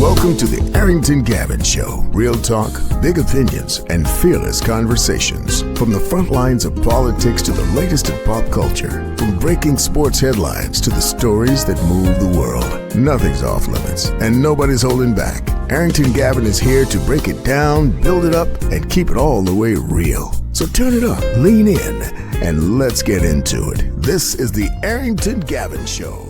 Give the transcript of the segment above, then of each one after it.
Welcome to the Arrington Gavin Show. Real talk, big opinions, and fearless conversations. From the front lines of politics to the latest in pop culture. From breaking sports headlines to the stories that move the world. Nothing's off limits, and nobody's holding back. Arrington Gavin is here to break it down, build it up, and keep it all the way real. So turn it up, lean in, and let's get into it. This is the Arrington Gavin Show.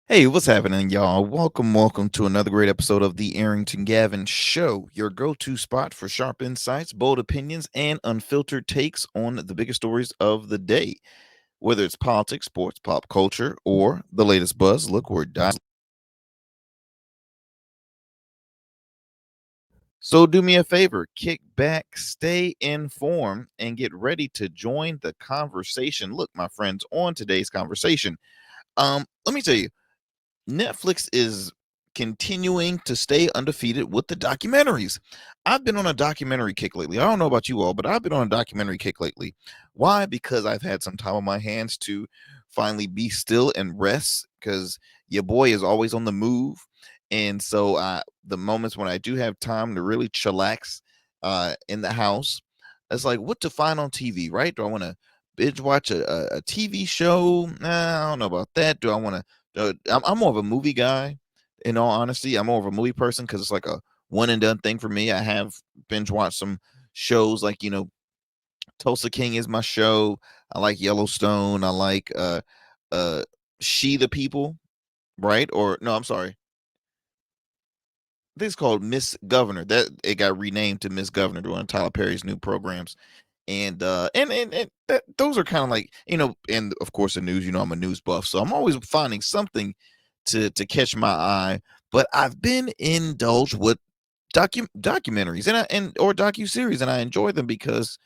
Hey, what's happening, y'all? Welcome to another great episode of the Arrington Gavin Show, your go-to spot for sharp insights, bold opinions, and unfiltered takes on the biggest stories of the day. Whether it's politics, sports, pop culture, or the latest buzz, look, we're diving. So do me a favor, kick back, stay informed, and get ready to join the conversation. Look, my friends, on today's conversation, let me tell you, Netflix is continuing to stay undefeated with the documentaries. I've been on a documentary kick lately. I don't know about you all, but I've been on a documentary kick lately. Why? Because I've had some time on my hands to finally be still and rest because your boy is always on the move. And so the moments when I do have time to really chillax in the house, it's like what to find on TV, right? Do I want to binge watch a TV show? Nah, I don't know about that. Do I want to I'm more of a movie guy, in all honesty. I'm more of a movie person because it's like a one and done thing for me. I have binge watched some shows like, Tulsa King is my show. I like Yellowstone. I like She the People, right? Or no, I'm sorry. This is called Miss Governor. That it got renamed to Miss Governor to one of Tyler Perry's new programs. And those are kind of like, and of course the news, I'm a news buff, so I'm always finding something to catch my eye. But I've been indulged with documentaries or docuseries, and I enjoy them because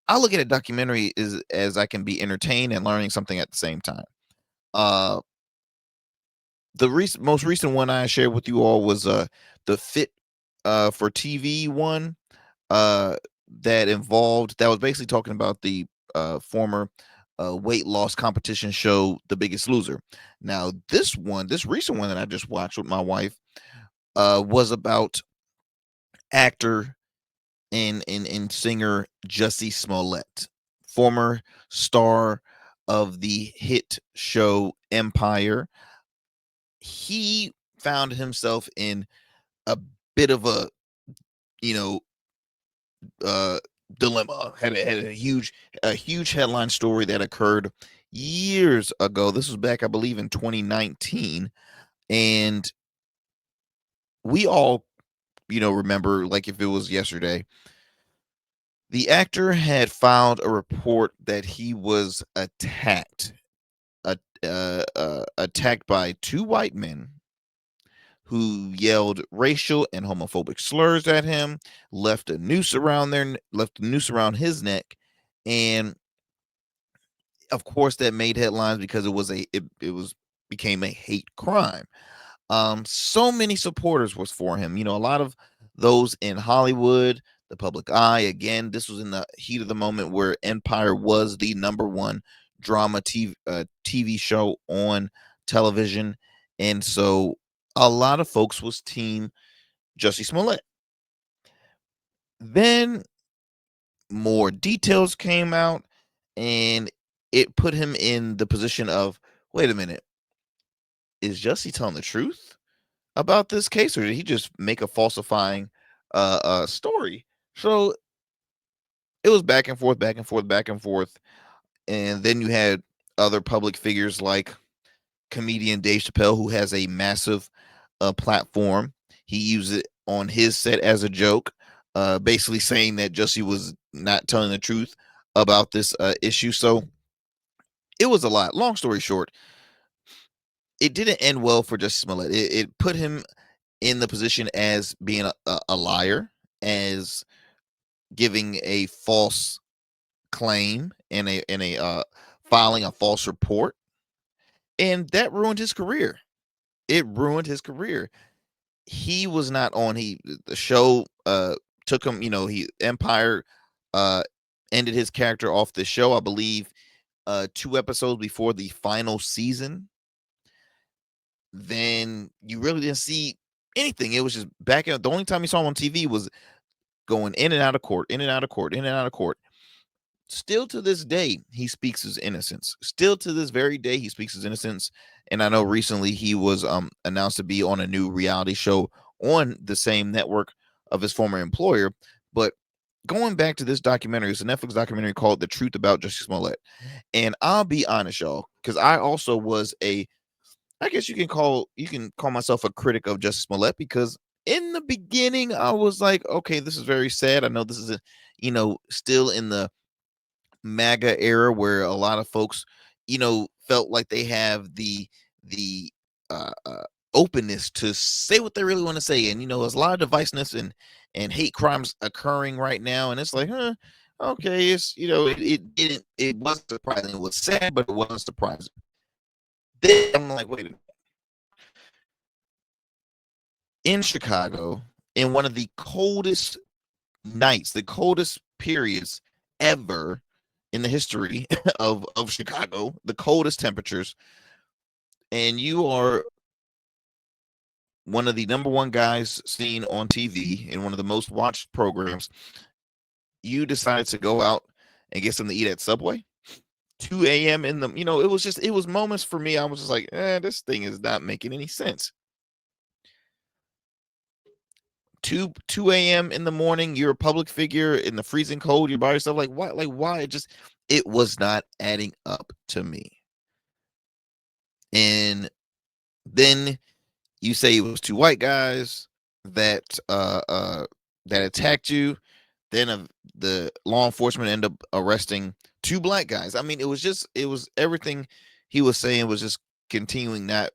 I look at a documentary as I can be entertained and learning something at the same time. Uh the most recent one I shared with you all was the Fit for TV one uh that was basically talking about the former weight loss competition show The Biggest Loser. Now this recent one that I just watched with my wife was about actor and singer Jussie Smollett, former star of the hit show Empire. He found himself in a bit of a, you know uh dilemma. Had a huge headline story that occurred years ago. This was back, I believe, in 2019, and we all, remember, like if it was yesterday. The actor had filed a report that he was attacked by two white men who yelled racial and homophobic slurs at him, left a noose around his neck, and of course that made headlines because it became a hate crime. So many supporters was for him. A lot of those in Hollywood, the public eye. Again, this was in the heat of the moment where Empire was the number one drama TV show on television, and so a lot of folks was team Jussie Smollett. Then more details came out, and it put him in the position of, wait a minute, is Jussie telling the truth about this case, or did he just make a falsifying story? So it was back and forth, back and forth, back and forth. And then you had other public figures like comedian Dave Chappelle, who has a massive platform. He used it on his set as a joke, basically saying that Jussie was not telling the truth about this issue. So it was a lot. Long story short, it didn't end well for Jussie Smollett. It put him in the position as being a liar, as giving a false claim and filing a false report, and that ruined his career. It ruined his career. He was not on. The show took him. He Empire ended his character off the show, I believe, 2 episodes before the final season. Then you really didn't see anything. It was just back out. The only time you saw him on TV was going in and out of court, in and out of court, in and out of court. Still to this day, he speaks his innocence. Still to this very day, he speaks his innocence. And I know recently he was announced to be on a new reality show on the same network of his former employer. But going back to this documentary, it's a Netflix documentary called The Truth About Jussie Smollett. And I'll be honest, y'all, because I also was I guess you can call myself a critic of Jussie Smollett, because in the beginning I was like, okay, this is very sad. I know this is still in the MAGA era where a lot of folks, felt like they have the uh, uh, openness to say what they really want to say, and there's a lot of divisiveness and hate crimes occurring right now, and it's like, okay, it's it wasn't surprising. It was sad, but it wasn't surprising. Then I'm like, wait a minute. In Chicago, in one of the coldest nights, the coldest periods ever in the history of Chicago, the coldest temperatures, and you are one of the number one guys seen on TV in one of the most watched programs, you decided to go out and get something to eat at Subway. 2 a.m. in the, it was moments for me. I was just like, this thing is not making any sense. 2 a.m. in the morning, you're a public figure in the freezing cold, you're by yourself. Like, why? Like, why? It was not adding up to me. And then you say it was two white guys that that attacked you. Then the law enforcement ended up arresting two black guys. I mean, it was everything he was saying was just continuing, not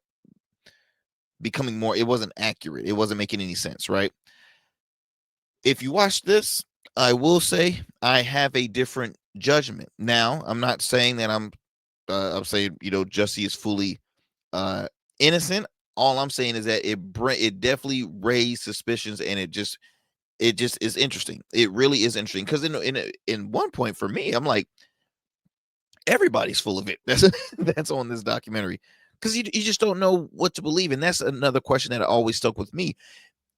becoming more. It wasn't accurate. It wasn't making any sense, right? If you watch this, I will say I have a different judgment. Now, I'm not saying that I'm saying, Jussie is fully innocent. All I'm saying is that it definitely raised suspicions, and it just is interesting. It really is interesting, because in one point for me, I'm like, everybody's full of it. That's on this documentary, because you just don't know what to believe, and that's another question that always stuck with me.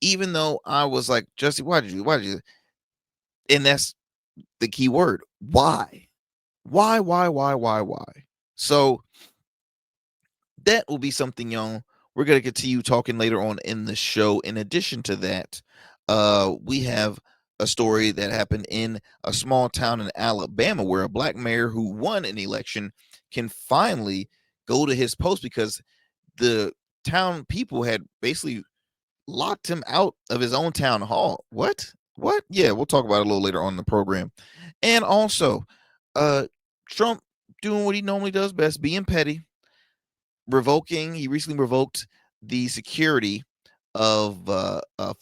Even though I was like, Jussie, why did you? And that's the key word. Why? Why? So that will be something, y'all. We're going to continue talking later on in the show. In addition to that, we have a story that happened in a small town in Alabama where a black mayor who won an election can finally go to his post because the town people had basically locked him out of his own town hall. What? Yeah, we'll talk about it a little later on in the program. And also, Trump doing what he normally does best, being petty. He recently revoked the security of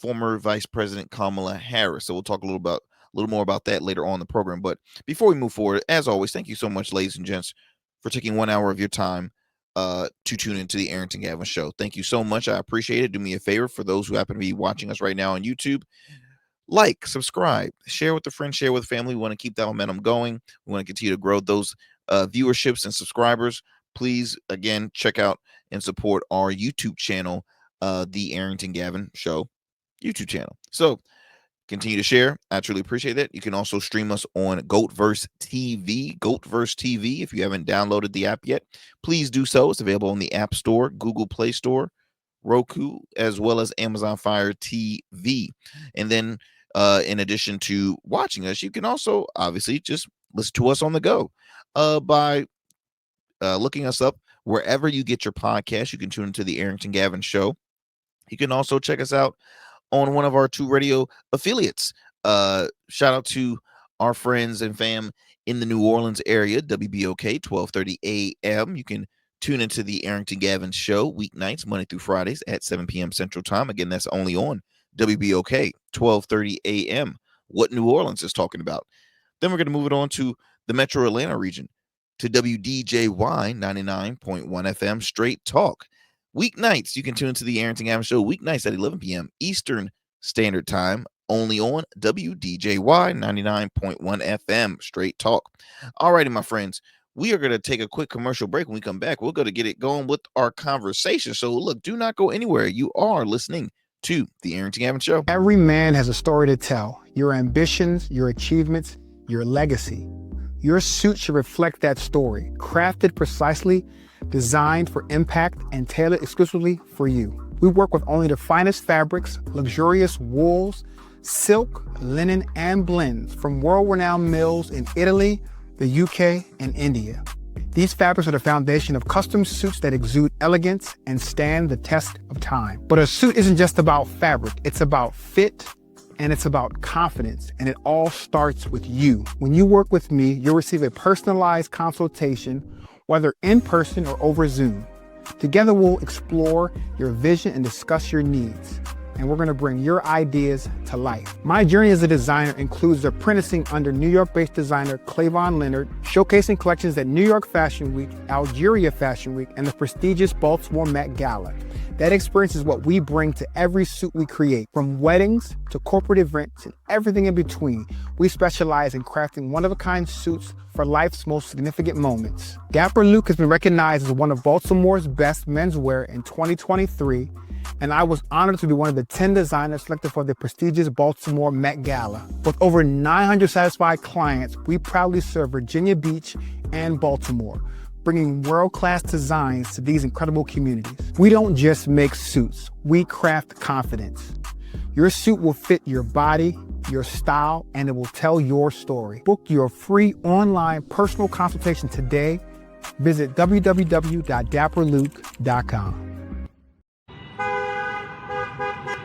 former Vice President Kamala Harris. So we'll talk a little more about that later on in the program. But before we move forward, as always, thank you so much, ladies and gents, for taking 1 hour of your time to tune into the Arrington Gavin Show. Thank you so much. I appreciate it. Do me a favor, for those who happen to be watching us right now on YouTube, like, subscribe, share with a friend, share with family. We want to keep that momentum going. We want to continue to grow those viewerships and subscribers. Please, again, check out and support our YouTube channel, the Arrington Gavin Show YouTube channel. So continue to share. I truly appreciate that. You can also stream us on Goatverse TV. Goatverse TV. If you haven't downloaded the app yet, please do so. It's available on the App Store, Google Play Store, Roku, as well as Amazon Fire TV. And then in addition to watching us, you can also obviously just listen to us on the go by looking us up wherever you get your podcast. You can tune into the Arrington Gavin Show. You can also check us out on one of our two radio affiliates. Shout out to our friends and fam in the New Orleans area, WBOK 1230 a.m. You can tune into the Arrington Gavin Show weeknights, Monday through Fridays at 7 p.m. Central Time. Again, that's only on WBOK 1230 a.m. What New Orleans is talking about. Then we're going to move it on to the Metro Atlanta region, to WDJY 99.1 FM Straight Talk. Weeknights, you can tune into the Arrington Gavin Show weeknights at 11 p.m. Eastern Standard Time, only on WDJY 99.1 FM Straight Talk. All righty, my friends, we are going to take a quick commercial break. When we come back, we're going to get it going with our conversation. So look, do not go anywhere. You are listening to the Arrington Gavin Show. Every man has a story to tell. Your ambitions, your achievements, your legacy. Your suit should reflect that story, crafted precisely, designed for impact, and tailored exclusively for you. We work with only the finest fabrics, luxurious wools, silk, linen, and blends from world-renowned mills in Italy, the UK, and India. These fabrics are the foundation of custom suits that exude elegance and stand the test of time. But a suit isn't just about fabric, it's about fit, and it's about confidence, and it all starts with you. When you work with me, you'll receive a personalized consultation, whether in person or over Zoom. Together, we'll explore your vision and discuss your needs, and we're gonna bring your ideas to life. My journey as a designer includes apprenticing under New York-based designer Clavon Leonard, showcasing collections at New York Fashion Week, Algeria Fashion Week, and the prestigious Baltimore Met Gala. That experience is what we bring to every suit we create, from weddings to corporate events and everything in between. We specialize in crafting one-of-a-kind suits for life's most significant moments. Dapper Luke has been recognized as one of Baltimore's best menswear in 2023, and I was honored to be one of the 10 designers selected for the prestigious Baltimore Met Gala. With over 900 satisfied clients, we proudly serve Virginia Beach and Baltimore, bringing world-class designs to these incredible communities. We don't just make suits, we craft confidence. Your suit will fit your body, your style, and it will tell your story. Book your free online personal consultation today. Visit www.dapperluke.com.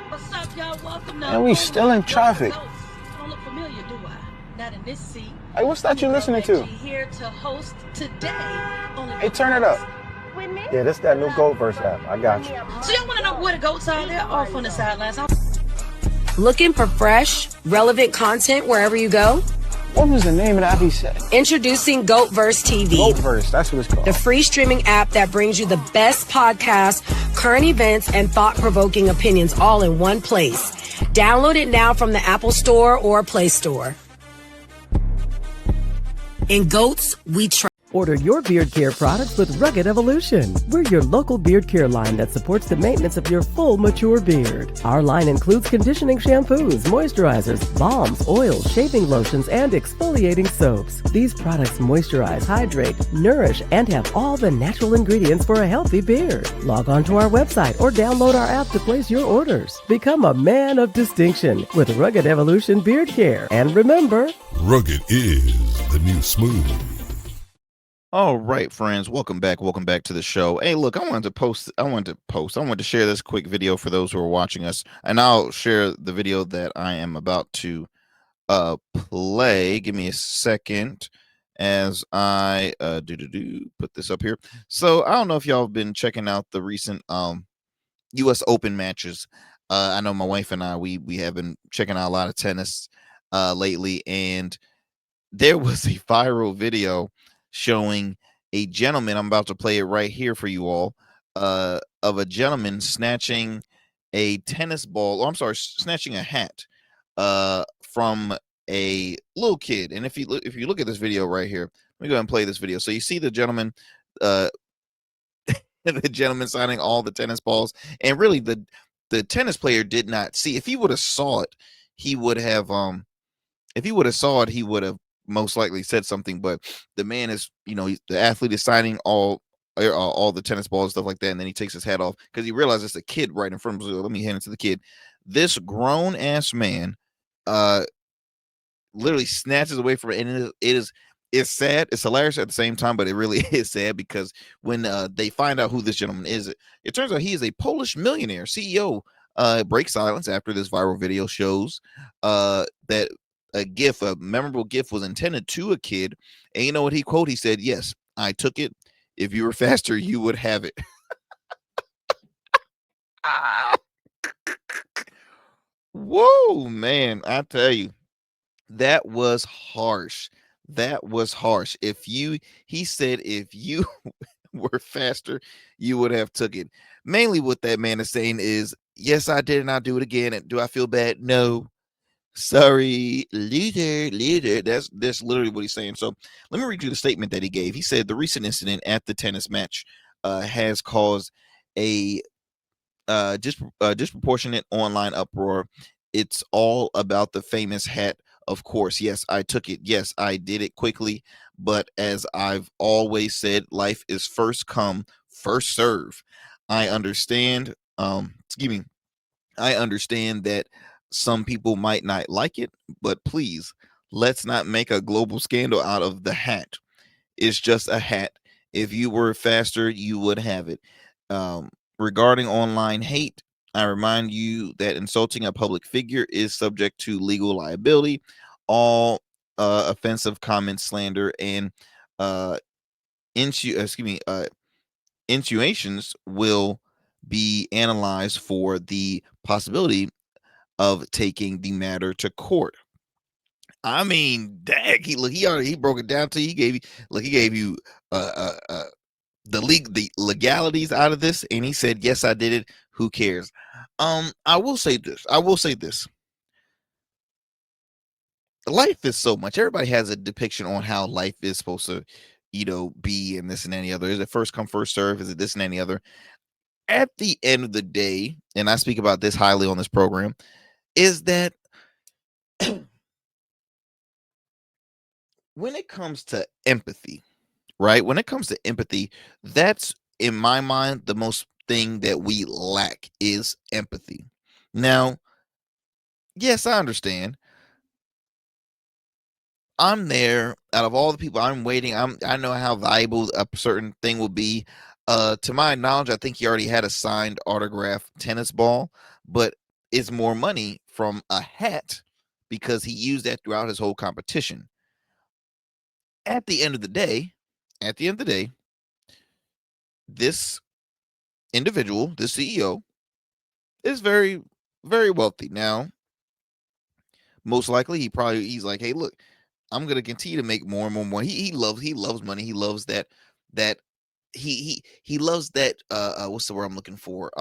What's up, y'all? Welcome to And we still in traffic. I don't look familiar, do I? Not in this seat. Hey, what's that you listening to? Here to host today. Hey, turn it up. Yeah, this that new GoatVerse app. I got you. So y'all want to know where the goats are? They're off on the sidelines. Looking for fresh, relevant content wherever you go? What was the name of the app he said? Introducing GoatVerse TV. GoatVerse, that's what it's called. The free streaming app that brings you the best podcasts, current events, and thought-provoking opinions all in one place. Download it now from the Apple Store or Play Store. In Goats, we trust. Order your beard care products with Rugged Evolution. We're your local beard care line that supports the maintenance of your full, mature beard. Our line includes conditioning shampoos, moisturizers, balms, oils, shaving lotions, and exfoliating soaps. These products moisturize, hydrate, nourish, and have all the natural ingredients for a healty beard. Log on to our website or download our app to place your orders. Become a man of distinction with Rugged Evolution Beard Care. And remember, Rugged is the new smooth. All right, friends, welcome back to the show. Hey, look, I wanted to share this quick video for those who are watching us, and I'll share the video that I am about to play. Give me a second as I put this up here. So I don't know if y'all have been checking out the recent US Open matches. I know my wife and I we have been checking out a lot of tennis lately, and there was a viral video showing a gentleman, I'm about to play it right here for you all, of a gentleman snatching a tennis ball, snatching a hat from a little kid. And if you look at this video right here, let me go ahead and play this video. So you see the gentleman, the gentleman signing all the tennis balls, and really the tennis player did not see. If he would have saw it, he would have most likely said something. But the man is, the athlete is signing all the tennis balls and stuff like that, and then he takes his hat off because he realizes it's a kid right in front of him. So let me hand it to the kid. This grown ass man literally snatches away from it, and it's sad, it's hilarious at the same time, but it really is sad because when they find out who this gentleman is, it turns out he is a Polish millionaire CEO. Breaks silence after this viral video shows that a memorable gift was intended to a kid. And you know what he quote? He said, "Yes, I took it. If you were faster, you would have it." Whoa, man. I tell you, that was harsh. He said, if you were faster, you would have took it. Mainly what that man is saying is, yes, I did, and I'll do it again. And do I feel bad? No. Sorry, leader. That's literally what he's saying. So let me read you the statement that he gave. He said the recent incident at the tennis match has caused a disproportionate online uproar. It's all about the famous hat. Of course, yes, I took it. Yes, I did it quickly. But as I've always said, life is first come, first serve. I understand. Excuse me. I understand that some people might not like it, but please, let's not make a global scandal out of the hat. It's just a hat. If you were faster, you would have it. Regarding online hate, I remind you that insulting a public figure is subject to legal liability. All offensive comments, slander, and uh, insinuations will be analyzed for the possibility of taking the matter to court. I mean, dang, he broke it down to you. He gave you the legalities out of this, and he said, yes, I did it. Who cares? I will say this. Life is so much. Everybody has a depiction on how life is supposed to, be, and this and any other. Is it first come, first serve? Is it this and any other? At the end of the day, and I speak about this highly on this program, is that when it comes to empathy, right? When it comes to empathy, that's in my mind the most thing that we lack is empathy. Now, yes, I understand. I'm there out of all the people I'm waiting. I know how valuable a certain thing will be. To my knowledge, I think he already had a signed autograph tennis ball, but it's more money from a hat because he used that throughout his whole competition. At the end of the day, this individual, the CEO, is very, very wealthy. Now, most likely he's like, hey, look, I'm gonna continue to make more and more money. He loves money. He loves that he loves that what's the word I'm looking for?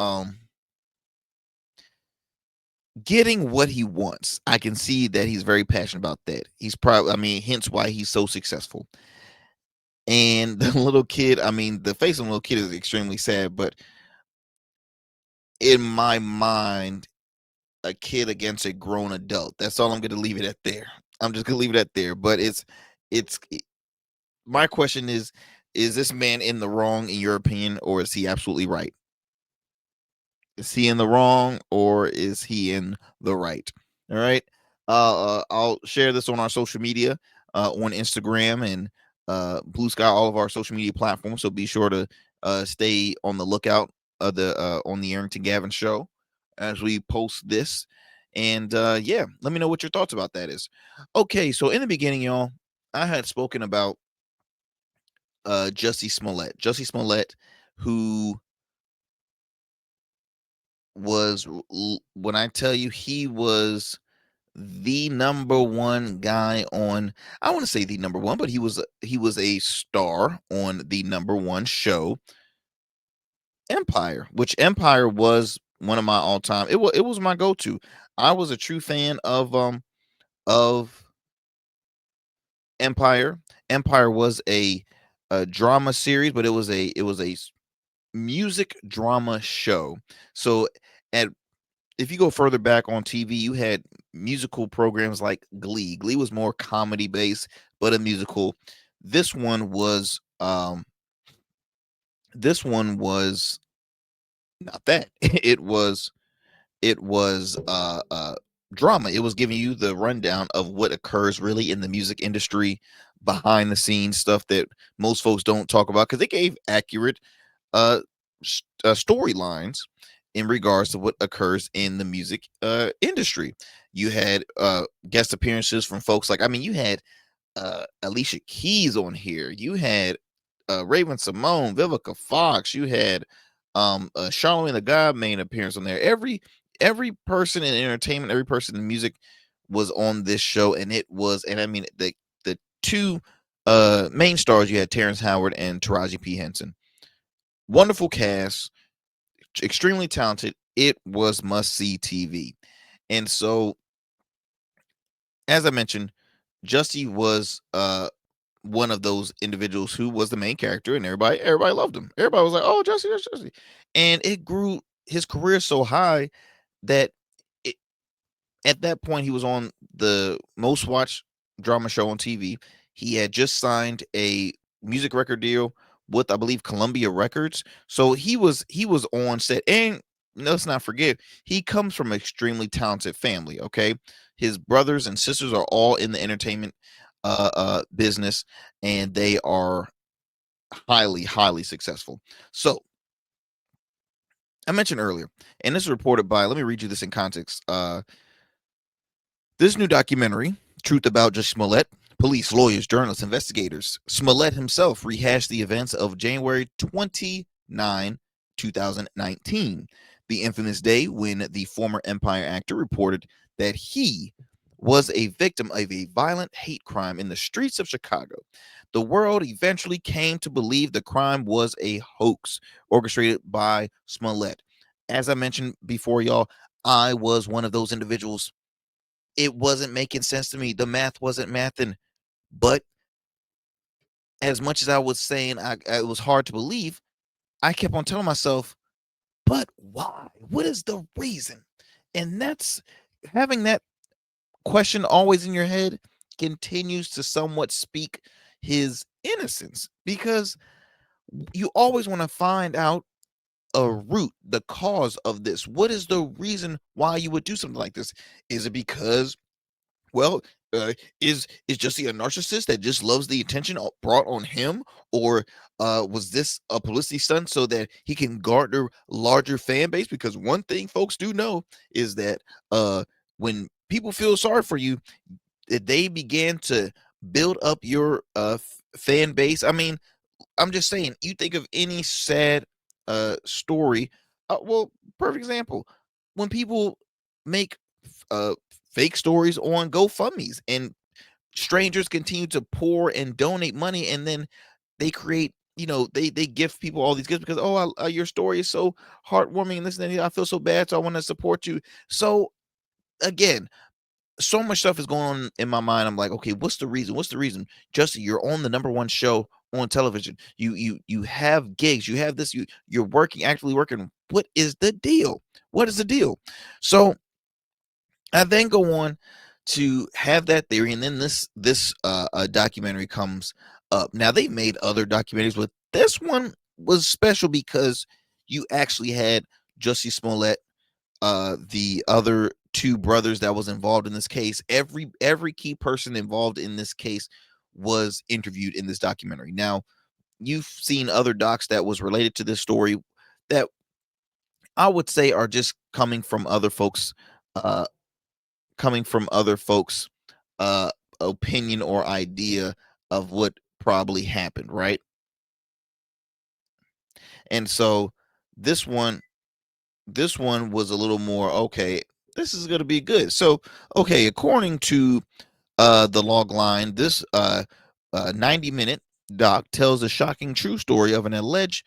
Getting what he wants. I can see that he's very passionate about that. He's probably, I mean, hence why he's so successful. And the little kid, I mean, the face of the little kid is extremely sad, but in my mind, a kid against a grown adult. That's all I'm going to leave it at there. I'm just going to leave it at there. But it's my question is this man in the wrong in your opinion, or is he absolutely right? Is he in the wrong or is he in the right? All right. I'll share this on our social media, on Instagram and Blue Sky, all of our social media platforms. So be sure to stay on the lookout of the on the Arrington Gavin show as we post this. And yeah, let me know what your thoughts about that is. Okay, so in the beginning, y'all, I had spoken about Jussie Smollett. Jussie Smollett, who was when I tell you he was the number one guy on, I want to say the number one, but he was a star on the number one show, Empire, which Empire was one of my all-time, it was my go-to. I was a true fan of Empire. Empire was a drama series, but it was a music drama show. So at if you go further back on TV, you had musical programs like Glee. Glee was more comedy based, but a musical. This one was this one was not that. It was drama. It was giving you the rundown of what occurs really in the music industry, behind the scenes stuff that most folks don't talk about, because it gave accurate uh, storylines in regards to what occurs in the music industry. You had guest appearances from folks like, I mean, you had Alicia Keys on here. You had Raven Simone, Vivica Fox. You had Charlamagne the God main appearance on there. Every person in entertainment, every person in music was on this show, and it was, and I mean the two main stars, you had Terrence Howard and Taraji P. Henson. Wonderful cast, extremely talented. It was must see TV. And so, as I mentioned, Jussie was one of those individuals who was the main character, and everybody loved him. Everybody was like, "Oh, Jussie, that's Jussie," and it grew his career is so high that it, at that point he was on the most watched drama show on TV. He had just signed a music record deal with, I believe, Columbia Records. So he was on set. And let's not forget, he comes from an extremely talented family. Okay, his brothers and sisters are all in the entertainment business, and they are highly successful. So I mentioned earlier, and this is reported by, let me read you this in context. This new documentary, Truth About Jussie Smollett, police, lawyers, journalists, investigators. Smollett himself rehashed the events of January 29, 2019, the infamous day when the former Empire actor reported that he was a victim of a violent hate crime in the streets of Chicago. The world eventually came to believe the crime was a hoax orchestrated by Smollett. As I mentioned before, y'all, I was one of those individuals. It wasn't making sense to me. The math wasn't mathing. But as much as I was saying it was hard to believe, I kept on telling myself, but why? What is the reason? And that's having that question always in your head continues to somewhat speak his innocence, because you always want to find out a root, the cause of this. What is the reason why you would do something like this? Is it because, well, is Jussie a narcissist that just loves the attention brought on him, or was this a publicity stunt so that he can garner larger fan base? Because one thing folks do know is that when people feel sorry for you, they began to build up your fan base. I mean, I'm just saying, you think of any sad story. Well, perfect example, when people make uh fake stories on GoFundMe's, and strangers continue to pour and donate money, and then they create, they give people all these gifts because, oh, your story is so heartwarming and this and that. I feel so bad, so I want to support you. So again, so much stuff is going on in my mind. I'm like, okay, what's the reason? What's the reason? Justin, you're on the number one show on television. You have gigs. You have this. You're working, actively working. What is the deal? What is the deal? So I then go on to have that theory, and then this documentary comes up. Now they've made other documentaries, but this one was special because you actually had Jussie Smollett, the other two brothers that was involved in this case. Every key person involved in this case was interviewed in this documentary. Now, you've seen other docs that was related to this story that I would say are just uh coming from other folks opinion or idea of what probably happened, right? And so this one this one was a little more, okay, this is going to be good. So okay, according to the log line, this 90-minute doc tells a shocking true story of an alleged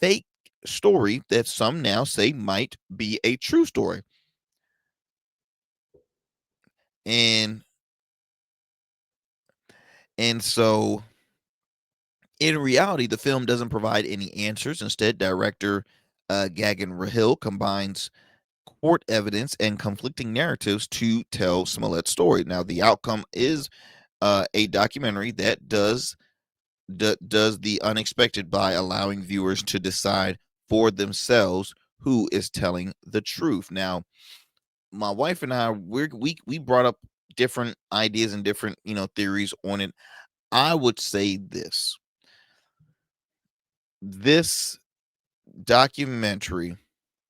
fake story that some now say might be a true story. And so in reality, the film doesn't provide any answers. Instead, director Gagin Rahil combines court evidence and conflicting narratives to tell Smollett's story. Now, the outcome is a documentary that does the unexpected by allowing viewers to decide for themselves who is telling the truth. Now, my wife and I, we brought up different ideas and different theories on it. I would say this documentary,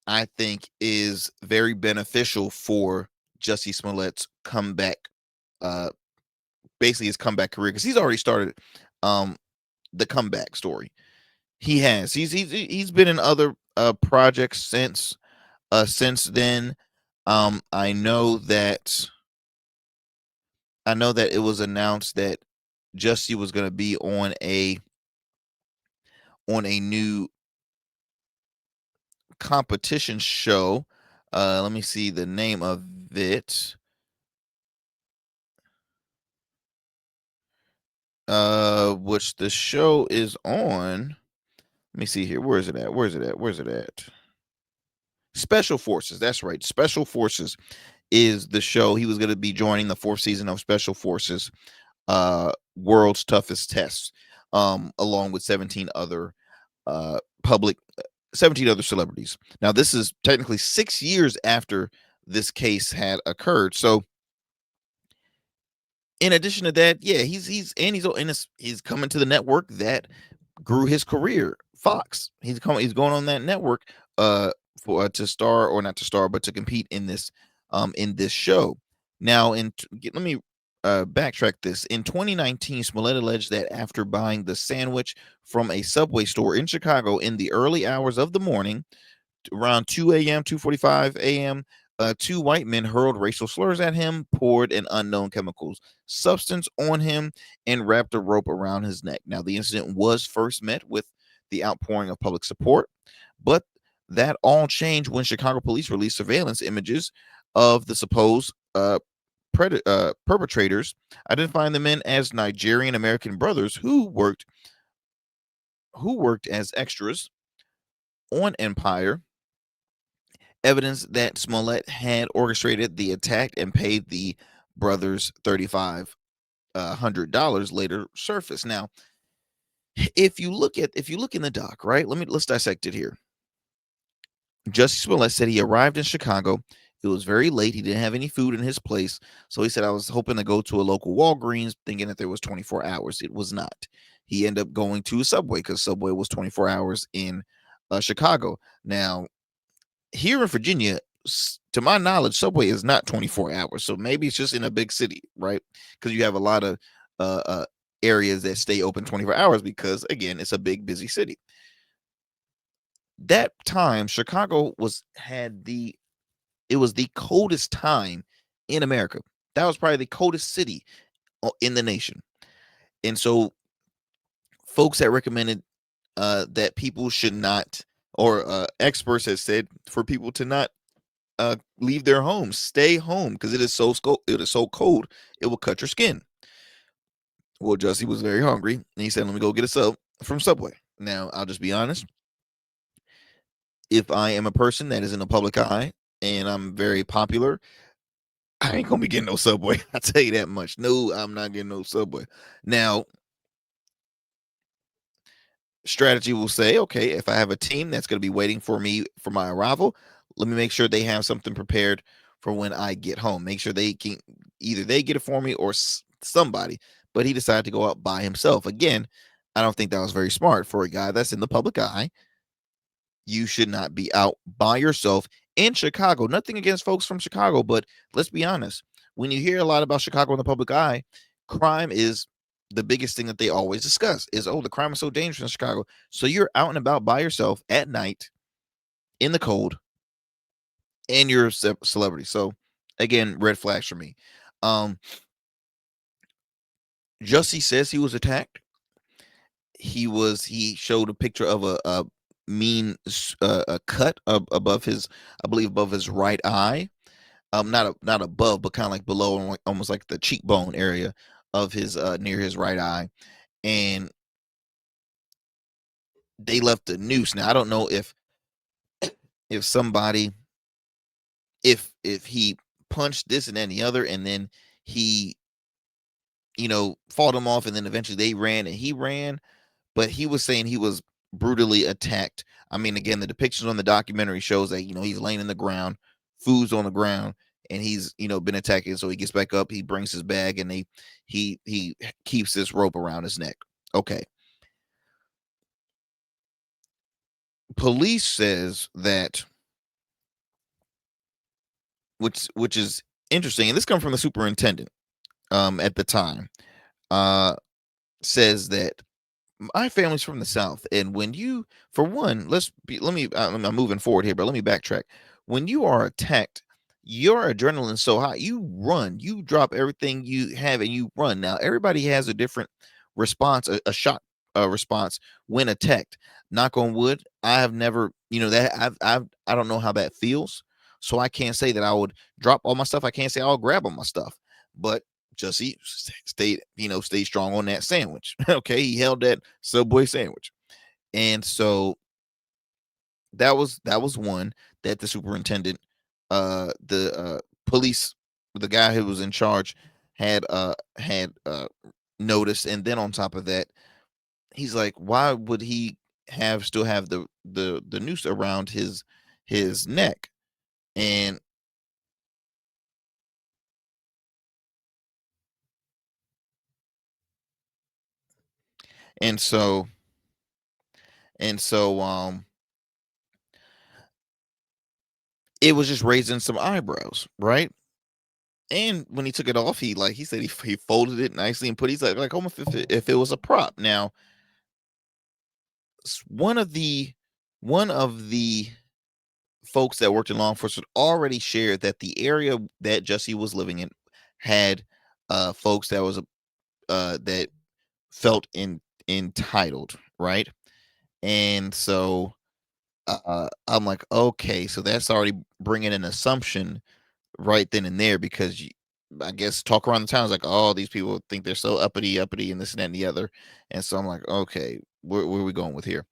I think, is very beneficial for Jussie Smollett's comeback, uh, basically his comeback career, because he's already started the comeback story. He has. He's been in other projects since then. I know that it was announced that Jussie was going to be on a new competition show. Let me see the name of it. Which the show is on. Let me see here. Where is it at? Where's it at? Special Forces. That's right. Special Forces is the show. He was going to be joining the 4th season of Special Forces, World's Toughest Tests, along with 17 other public 17 other celebrities. Now, this is technically 6 years after this case had occurred. So, in addition to that, yeah, he's coming to the network that grew his career, Fox. He's going on that network for to star, or not to star, but to compete in this show. Now, let me backtrack this. In 2019, Smollett alleged that after buying the sandwich from a Subway store in Chicago in the early hours of the morning, around 2 a.m., 2:45 a.m., two white men hurled racial slurs at him, poured an unknown chemicals substance on him, and wrapped a rope around his neck. Now, the incident was first met with the outpouring of public support, but that all changed when Chicago police released surveillance images of the supposed perpetrators, identifying the men as Nigerian American brothers who worked as extras on Empire. Evidence that Smollett had orchestrated the attack and paid the brothers $3,500 later surfaced. Now, if you look in the doc, right? Let's dissect it here. Jussie Smollett said he arrived in Chicago. It was very late. He didn't have any food in his place. So he said, I was hoping to go to a local Walgreens, thinking that there was 24 hours. It was not. He ended up going to a Subway because Subway was 24 hours in Chicago. Now, here in Virginia, to my knowledge, Subway is not 24 hours. So maybe it's just in a big city, right? Because you have a lot of areas that stay open 24 hours because, again, it's a big, busy city. That time, Chicago was the coldest time in America. That was probably the coldest city in the nation. And so folks that recommended that people should not, or experts have said for people to not leave their homes, stay home, because it is so cold, it will cut your skin. Well, Jussie was very hungry, and he said, let me go get a sub from Subway. Now, I'll just be honest. If I am a person that is in the public eye and I'm very popular, I ain't gonna be getting no Subway. I'll tell you that much. No, I'm not getting no Subway. Now, strategy will say, okay, if I have a team that's going to be waiting for me for my arrival, let me make sure they have something prepared for when I get home. Make sure they can either they get it for me or somebody. But he decided to go out by himself. Again, I don't think that was very smart for a guy that's in the public eye. You should not be out by yourself in Chicago. Nothing against folks from Chicago, but let's be honest. When you hear a lot about Chicago in the public eye, crime is the biggest thing that they always discuss is, oh, the crime is so dangerous in Chicago. So you're out and about by yourself at night in the cold and you're a celebrity. So again, red flags for me. Jussie says he was attacked. He showed a picture of a mean cut above his, I believe above his right eye. Not above, but kind of like below, almost like the cheekbone area of his near his right eye. And they left a noose. Now I don't know if somebody, if he punched this and then the other, and then he, fought him off, and then eventually they ran and he ran. But he was saying he was brutally attacked. I mean, again, the depictions on the documentary shows that, he's laying in the ground, food's on the ground, and he's, been attacking. So he gets back up, he brings his bag, and he keeps this rope around his neck. Okay. Police says that, which is interesting, and this comes from the superintendent at the time, says that my family's from the South, and when you, for one, I'm moving forward here, but let me backtrack. When you are attacked, your adrenaline's so high, you run, you drop everything you have, and you run. Now, everybody has a different response, a shock response when attacked. Knock on wood, I have never, that I don't know how that feels, so I can't say that I would drop all my stuff. I can't say I'll grab all my stuff, but Jussie stayed strong on that sandwich. Okay, he held that Subway sandwich, and so that was one. that the superintendent, the police, the guy who was in charge, had noticed. And then on top of that, he's like, why would he still have the noose around his neck? And and so and so it was just raising some eyebrows, right? And when he took it off, he said he folded it nicely and he's like almost if it was a prop. Now, one of the folks that worked in law enforcement already shared that the area that Jussie was living in had folks that felt entitled, right? And so I'm like, okay, so that's already bringing an assumption right then and there, because I guess talk around the town is like, oh, these people think they're so uppity, and this and that and the other. And so I'm like, okay, where are we going with here?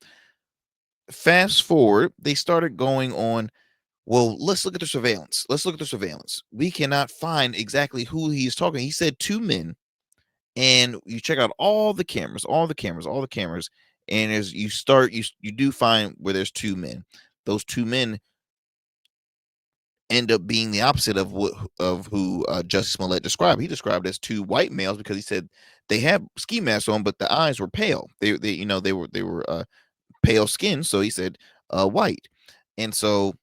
Fast forward, they started going on, well, let's look at the surveillance. We cannot find exactly who he's talking. He said 2 men, and you check out all the cameras, and as you do find where there's 2 men. Those 2 men end up being the opposite of who Jussie Smollett described. He described as 2 white males because he said they had ski masks on, but the eyes were pale. They were pale skin, so he said white. And so,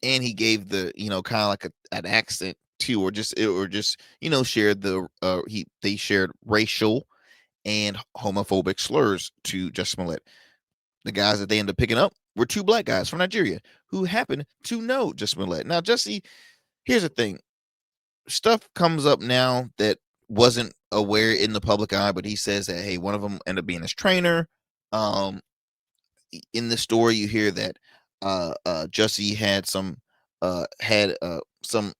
and he gave the kind of like an accent too, or just shared they shared racial and homophobic slurs to Jussie Smollett. The guys that they ended up picking up were 2 black guys from Nigeria who happened to know Jussie Smollett. Now, Jussie, here's the thing. Stuff comes up now that wasn't aware in the public eye, but he says that, hey, one of them ended up being his trainer. In the story, you hear that Jussie had some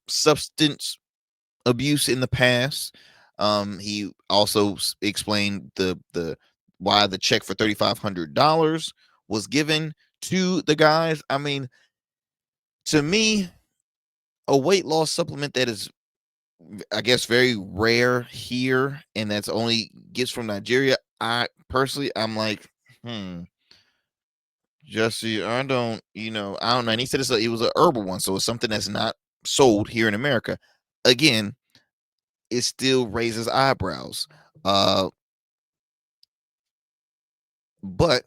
substance abuse in the past. He also explained the why the check for $3,500 was given to the guys. I mean, to me, a weight loss supplement that is, I guess, very rare here, and that's only gets from Nigeria. I'm like, Jussie, I don't know. And he said it was a herbal one, so it's something that's not sold here in America. Again, it still raises eyebrows. But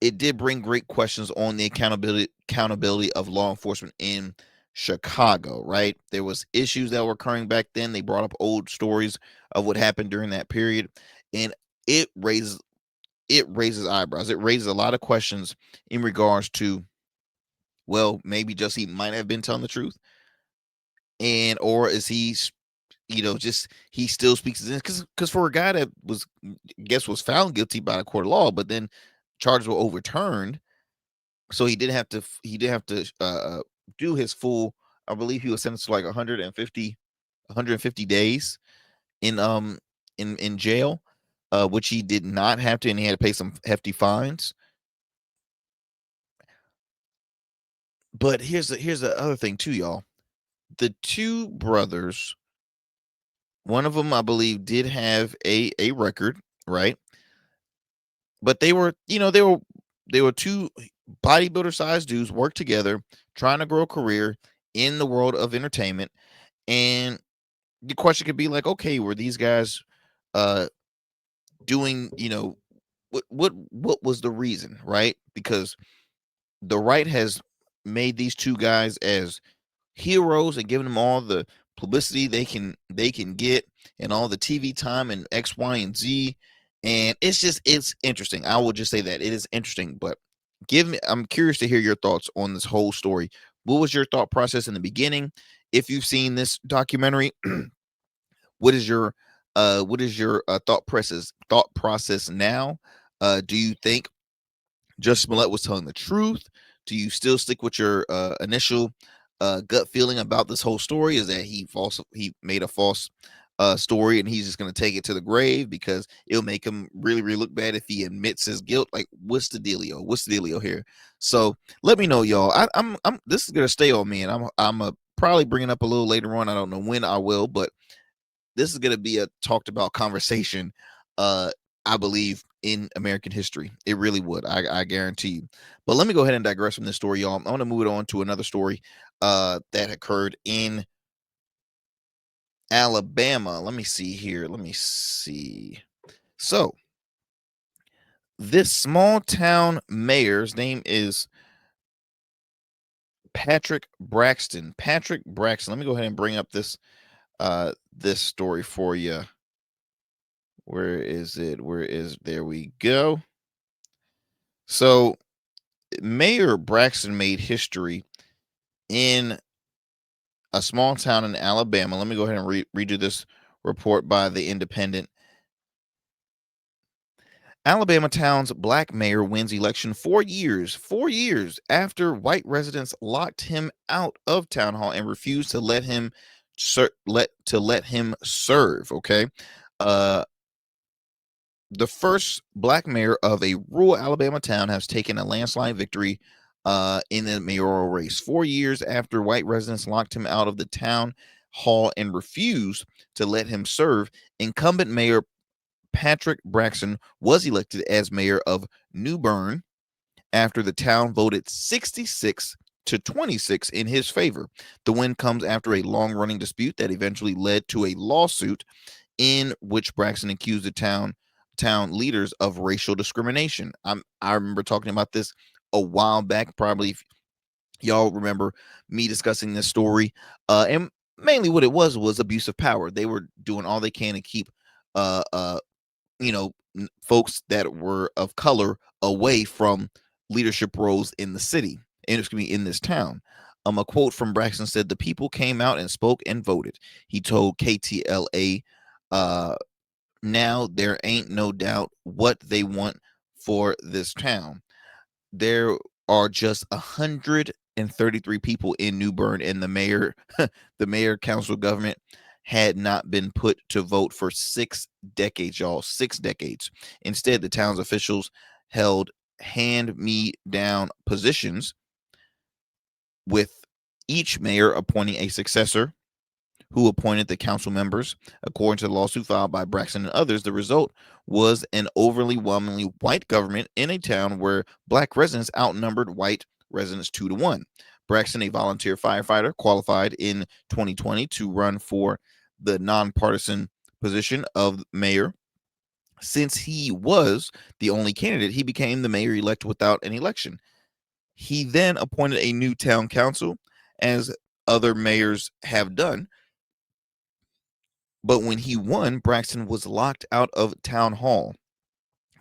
it did bring great questions on the accountability of law enforcement in Chicago, right? There was issues that were occurring back then. They brought up old stories of what happened during that period, and it raises eyebrows. It raises a lot of questions in regards to, well, maybe Jussie might have been telling the truth, or is he just he still speaks his because for a guy that was found guilty by the court of law, but then charges were overturned, so he did have to do his full, I believe he was sentenced to like 150 days in jail, which he did not have to, and he had to pay some hefty fines. But here's the other thing too, y'all. The 2 brothers, one of them, I believe, did have a record, right? But they were 2 bodybuilder sized dudes work together, trying to grow a career in the world of entertainment. And the question could be like, okay, were these guys doing, what was the reason, right? Because the right has made these 2 guys as heroes and given them all the publicity they can get, and all the TV time and X, Y, and Z. And it's interesting. I will just say that it is interesting, but I'm curious to hear your thoughts on this whole story. What was your thought process in the beginning? If you've seen this documentary, what is your thought process now? Do you think Jussie Smollett was telling the truth? Do you still stick with your initial gut feeling about this whole story? Is that he made a false story, and he's just going to take it to the grave because it'll make him really, really look bad if he admits his guilt. Like, what's the dealio? What's the dealio here? So let me know, y'all. I'm this is going to stay on me, and I'm probably bring it up a little later on. I don't know when I will, but this is going to be a talked about conversation. I believe in American history. It really would. I guarantee you. But let me go ahead and digress from this story, y'all. I'm going to move it on to another story that occurred in Alabama. Let me see here. Let me see. So, this small town mayor's name is Patrick Braxton. Patrick Braxton. Let me go ahead and bring up this story for you. Where is it? There we go. So, Mayor Braxton made history in a small town in Alabama. Let me go ahead and read you this report by the Independent. Alabama town's black mayor wins election 4 years after white residents locked him out of town hall and refused to let him serve. Okay, the first black mayor of a rural Alabama town has taken a landslide victory in the mayoral race. 4 years after white residents locked him out of the town hall and refused to let him serve, incumbent mayor Patrick Braxton was elected as mayor of New Bern after the town voted 66-26 in his favor. The win comes after a long-running dispute that eventually led to a lawsuit in which Braxton accused the town leaders of racial discrimination. I remember talking about this a while back. Probably if y'all remember me discussing this story. And mainly what it was abuse of power. They were doing all they can to keep folks that were of color away from leadership roles in the city, and it's going to be in this town. A quote from Braxton said, "The people came out and spoke and voted." He told KTLA, "Now there ain't no doubt what they want for this town. There are just 133 people in New Bern, and the mayor council government had not been put to vote for 6 decades, y'all. 6 decades. Instead, the town's officials held hand-me-down positions, with each mayor appointing a successor who appointed the council members. According to the lawsuit filed by Braxton and others, the result was an overwhelmingly white government in a town where black residents outnumbered white residents 2-1. Braxton, a volunteer firefighter, qualified in 2020 to run for the nonpartisan position of mayor. Since he was the only candidate, he became the mayor-elect without an election. He then appointed a new town council, as other mayors have done. But when he won, Braxton was locked out of town hall,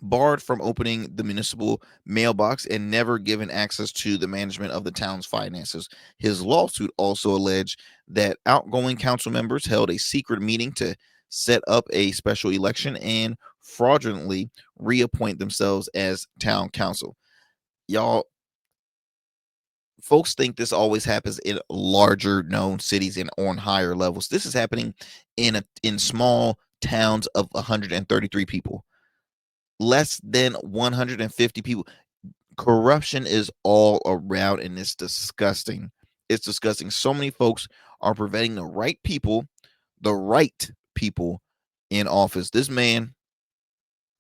barred from opening the municipal mailbox, and never given access to the management of the town's finances. His lawsuit also alleged that outgoing council members held a secret meeting to set up a special election and fraudulently reappoint themselves as town council. Y'all, folks think this always happens in larger known cities and on higher levels. This is happening in small towns of 133 people. Less than 150 people. Corruption is all around, and it's disgusting. It's disgusting. So many folks are preventing the right people in office. This man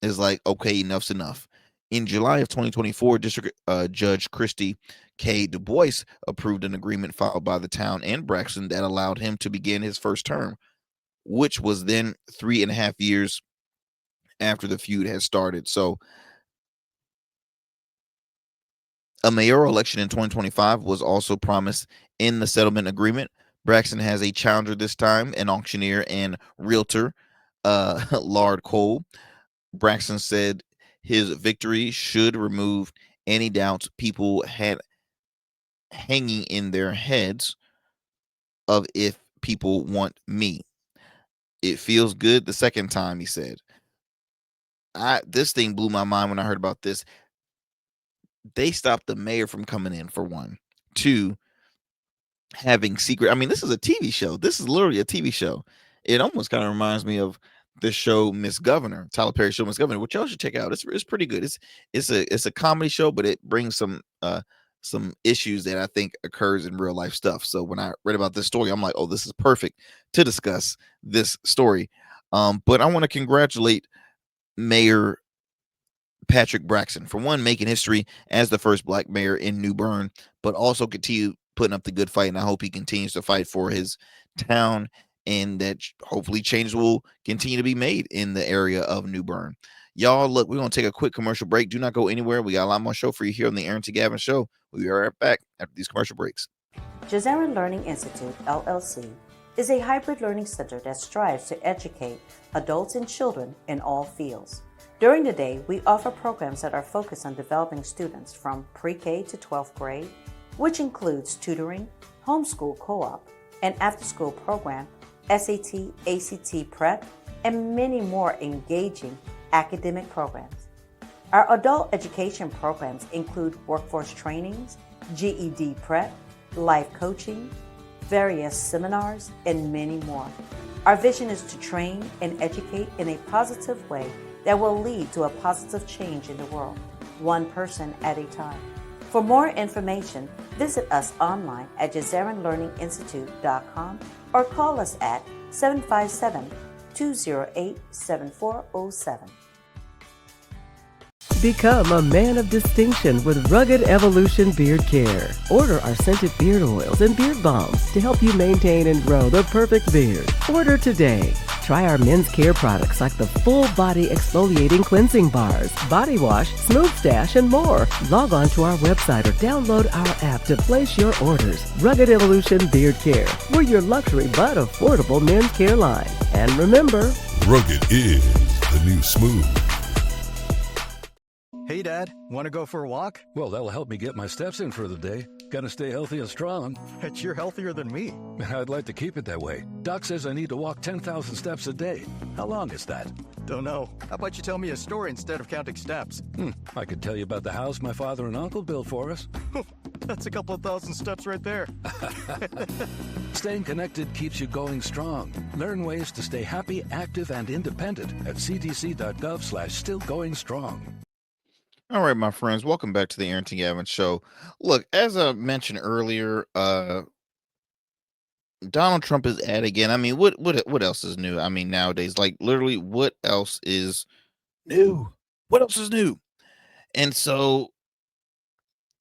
is like, okay, enough's enough. In July of 2024, District Judge Christy K. Du Bois approved an agreement filed by the town and Braxton that allowed him to begin his first term, which was then 3.5 years after the feud had started. So a mayoral election in 2025 was also promised in the settlement agreement. Braxton has a challenger this time, an auctioneer and realtor, Lard Cole. Braxton said his victory should remove any doubts people had hanging in their heads of if people want me. It feels good the second time, he said. This thing blew my mind when I heard about this. They stopped the mayor from coming in, for one. 2, having secret. I mean, this is a TV show. This is literally a TV show. It almost kind of reminds me of the show Miss Governor, Tyler Perry show Miss Governor, which y'all should check out. It's pretty good. It's a comedy show, but it brings some issues that I think occurs in real life stuff. So when I read about this story, I'm like, oh, this is perfect to discuss this story. But I want to congratulate Mayor Patrick Braxton for one, making history as the first black mayor in New Bern, but also continue putting up the good fight. And I hope he continues to fight for his town, and that hopefully changes will continue to be made in the area of New Bern. Y'all, look, we're going to take a quick commercial break. Do not go anywhere. We got a lot more show for you here on the Arrington Gavin Show. We'll be right back after these commercial breaks. Jazeran Learning Institute, LLC, is a hybrid learning center that strives to educate adults and children in all fields. During the day, we offer programs that are focused on developing students from pre-K to 12th grade, which includes tutoring, homeschool co-op, an after-school program, SAT, ACT prep, and many more engaging academic programs. Our adult education programs include workforce trainings, GED prep, life coaching, various seminars, and many more. Our vision is to train and educate in a positive way that will lead to a positive change in the world, one person at a time. For more information, visit us online at JazeranLearningInstitute.com or call us at 757-208-7407. Become a man of distinction with Rugged Evolution Beard Care. Order our scented beard oils and beard balms to help you maintain and grow the perfect beard. Order today. Try our men's care products like the full body exfoliating cleansing bars, body wash, smooth stash, and more. Log on to our website or download our app to place your orders. Rugged Evolution Beard Care. We're your luxury but affordable men's care line. And remember, Rugged is the new smooth. Hey, Dad, want to go for a walk? Well, that'll help me get my steps in for the day. Gotta stay healthy and strong. Bet you're healthier than me. I'd like to keep it that way. Doc says I need to walk 10,000 steps a day. How long is that? Don't know. How about you tell me a story instead of counting steps? I could tell you about the house my father and uncle built for us. That's a couple of thousand steps right there. Staying connected keeps you going strong. Learn ways to stay happy, active, and independent at cdc.gov/stillgoingstrong. All right, my friends, welcome back to the Arrington Gavin Show. Look, as I mentioned earlier, Donald Trump is at again. I mean, what else is new? I mean, nowadays, like literally, what else is new? What else is new? And so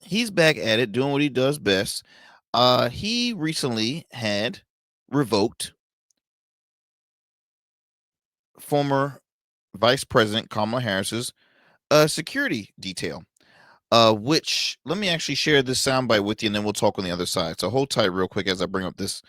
he's back at it, doing what he does best. He recently had revoked former Vice President Kamala Harris's security detail, which let me actually share this soundbite with you, and then we'll talk on the other side. So hold tight real quick as I bring up this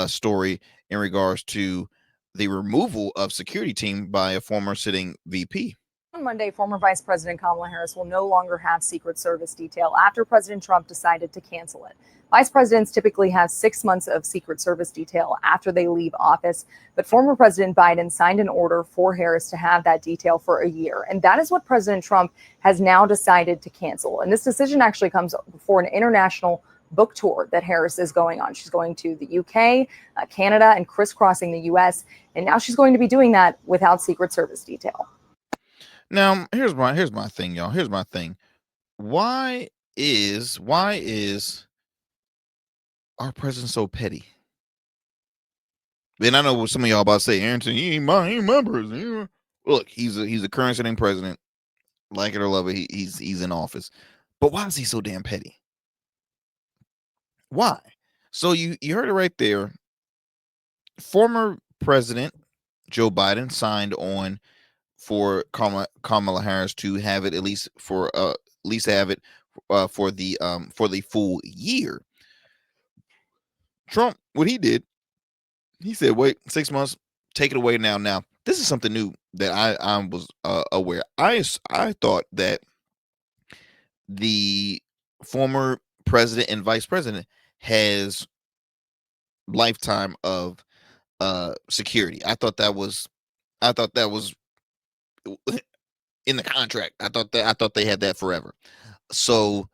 story in regards to the removal of security team by a former sitting VP. On Monday, former Vice President Kamala Harris will no longer have Secret Service detail after President Trump decided to cancel it. Vice presidents typically have 6 months of Secret Service detail after they leave office, but former President Biden signed an order for Harris to have that detail for a year. And that is what President Trump has now decided to cancel. And this decision actually comes before an international book tour that Harris is going on. She's going to the UK, Canada, and crisscrossing the US. And now she's going to be doing that without Secret Service detail. Now, here's my thing, y'all. Here's my thing. Why is our president so petty? And I know what some of y'all about to say, Arrington, he ain't my president. Look, he's a current sitting president. Like it or love it, he's in office. But why is he so damn petty? Why? So you heard it right there. Former President Joe Biden signed on for Kamala Harris to have it for the full year. Trump, what he did, he said, wait, 6 months, take it away now. Now, this is something new that I was aware. I thought that the former president and vice president has lifetime of security. I thought that was in the contract. I thought they had that forever. So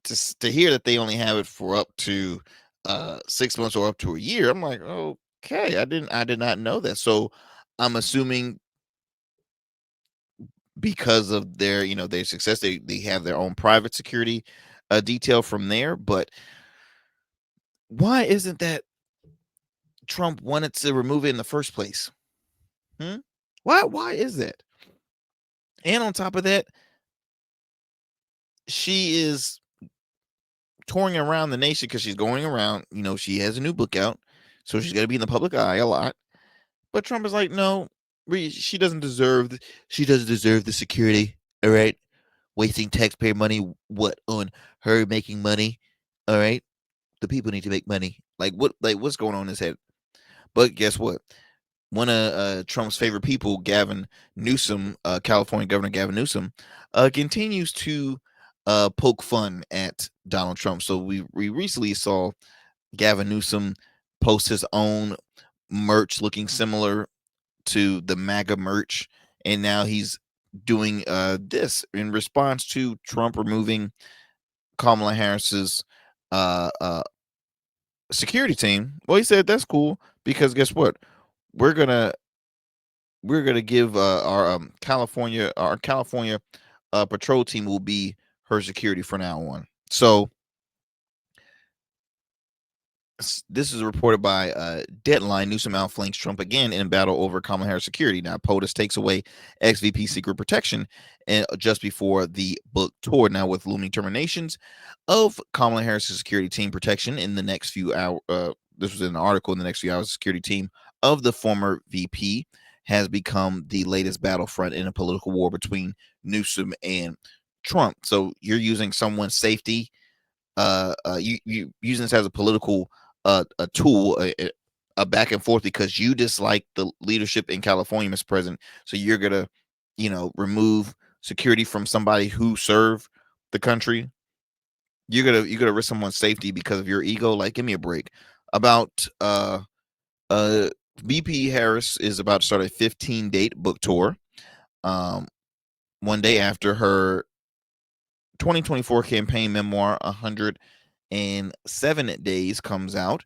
to hear that they only have it for up to 6 months or up to a year, I'm like, oh, Okay, I did not know that. So I'm assuming because of their, their success, they have their own private security detail from there. But why isn't that Trump wanted to remove it in the first place? Hmm? Why is that? And on top of that, she is touring around the nation because she's going around. She has a new book out, so she's going to be in the public eye a lot. But Trump is like, no, she doesn't deserve. She doesn't deserve the security. All right, wasting taxpayer money. What on her making money? All right, the people need to make money. Like what? Like what's going on in his head? But guess what? One of Trump's favorite people, Gavin Newsom, California Governor Gavin Newsom, continues to poke fun at Donald Trump. So we recently saw Gavin Newsom post his own merch looking similar to the MAGA merch, and now he's doing this in response to Trump removing Kamala Harris's uh, uh, security team. Well, he said that's cool because guess what? We're gonna we're gonna give our California patrol team will be her security from now on. So this is reported by Deadline. Newsom outflanks Trump again in battle over Kamala Harris security. Now, POTUS takes away ex-VP secret protection and just before the book tour. Now, with looming terminations of Kamala Harris's security team protection in the next few hours, this was in an article in the next few hours, the security team of the former VP has become the latest battlefront in a political war between Newsom and Trump. So you're using someone's safety, you using this as a political a tool, a back and forth because you dislike the leadership in California, Mr. President. So you're gonna, remove security from somebody who served the country. You're gonna risk someone's safety because of your ego. Like, give me a break. About uh VP Harris is about to start a 15-date book tour. One day after her 2024 campaign memoir, 107 Days, comes out.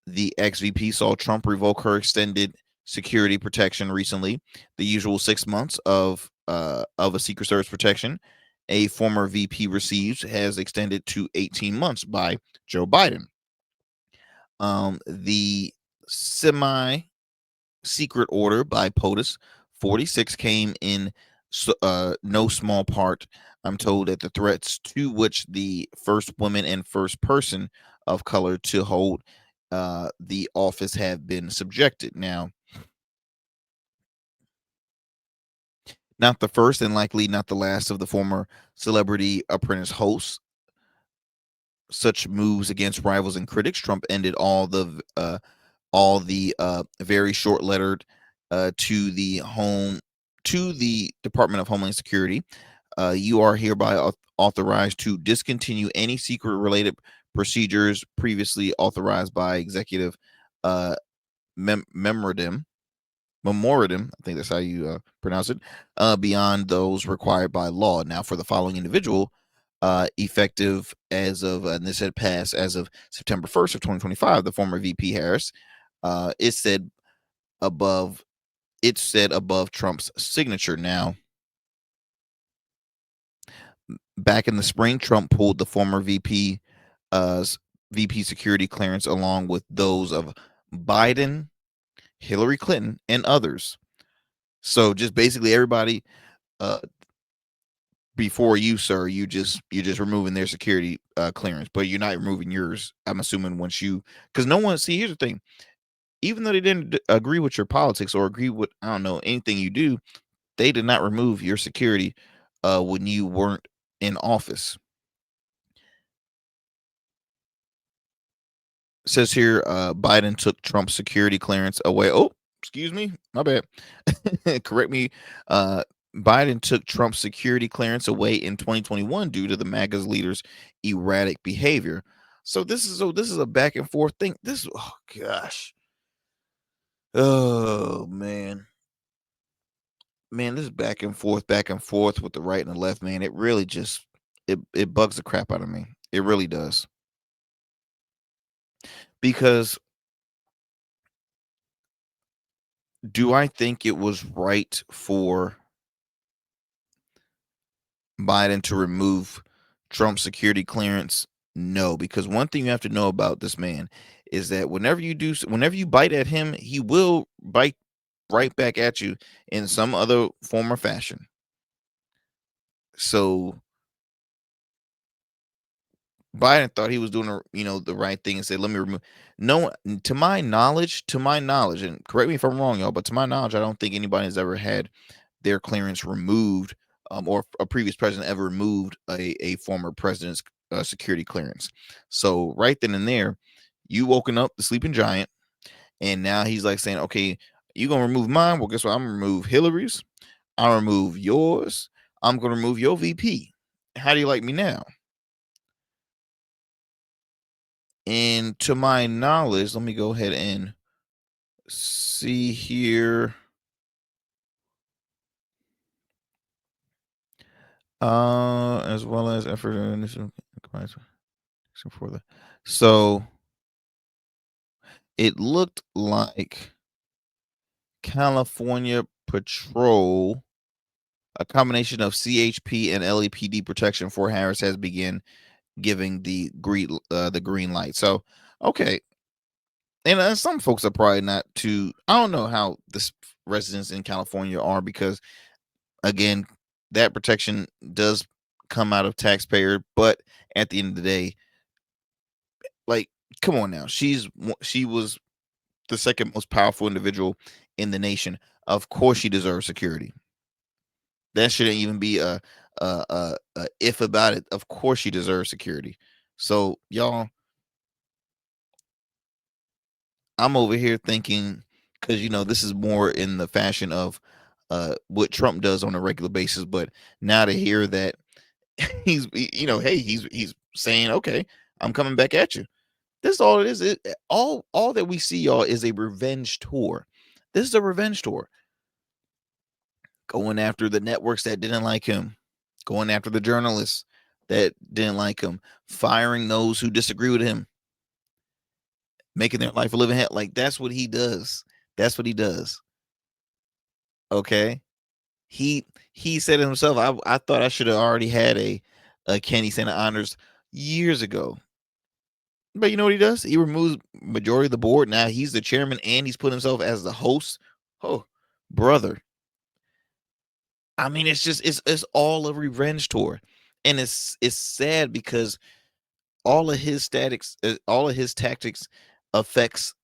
The ex-VP saw Trump revoke her extended security protection recently, the usual 6 months of a Secret Service protection a former VP receives has extended to 18 months by Joe Biden. The semi-secret order by POTUS 46 came in no small part, I'm told, at the threats to which the first woman and first person of color to hold the office have been subjected. Now, not the first and likely not the last of the former Celebrity Apprentice hosts. Such moves against rivals and critics. Trump ended all the very short lettered to the Department of Homeland Security. You are hereby authorized to discontinue any secret related procedures previously authorized by executive memorandum. I think that's how you pronounce it. Beyond those required by law. Now, for the following individual, effective as of, and this had passed as of September 1st of 2025, the former VP Harris, it said above Trump's signature. Now, back in the spring, Trump pulled the former VP security clearance along with those of Biden, Hillary Clinton, and others. So just basically everybody before you, sir, you're just removing their security clearance, but you're not removing yours. I'm assuming once you, because no one, see, here's the thing, even though they didn't agree with your politics or agree with, I don't know, anything you do, they did not remove your security when you weren't in office. It says here, Biden took Trump's security clearance away. Oh, excuse me, my bad. Correct me. Biden took Trump's security clearance away in 2021 due to the MAGA's leaders' erratic behavior. So this is a back and forth thing. Oh gosh. Oh man. Man, this is back and forth with the right and the left, man. It really just it bugs the crap out of me. It really does. Because Do I think it was right for Biden to remove Trump's security clearance? No, because one thing you have to know about this man is that whenever you bite at him, he will bite right back at you in some other form or fashion. So Biden thought he was doing the right thing and said, "Let me remove." No, to my knowledge, and correct me if I'm wrong, y'all, but to my knowledge, I don't think anybody has ever had their clearance removed, or a previous president ever removed a former president's security clearance. So right then and there, you woken up the sleeping giant, and now he's like saying, "Okay, you gonna remove mine? Well, guess what? I'm gonna remove Hillary's. I'll remove yours. I'm gonna remove your VP. How do you like me now?" And to my knowledge, let me go ahead and see here. As well as effort for the so it looked like California Patrol, a combination of CHP and LAPD protection for Harris, has begun giving the green light. So okay, and some folks are probably not too. I don't know how the residents in California are, because again, that protection does come out of taxpayer, but at the end of the day, like, come on now, she was the second most powerful individual in the nation. Of course she deserves security. That shouldn't even be a if about it. Of course she deserves security. So y'all, I'm over here thinking, because this is more in the fashion of what Trump does on a regular basis, but now to hear that hey, he's saying, okay, I'm coming back at you. This is all it is. All that we see, y'all, is a revenge tour. This is a revenge tour. Going after the networks that didn't like him, going after the journalists that didn't like him, firing those who disagree with him, making their life a living hell. Like, that's what he does. That's what he does. Okay. He said it himself. I thought I should have already had a Kennedy Center honors years ago. But you know what he does? He removes majority of the board. Now he's the chairman and he's put himself as the host. Oh, brother. I mean, it's all a revenge tour. And it's sad because all of his tactics affects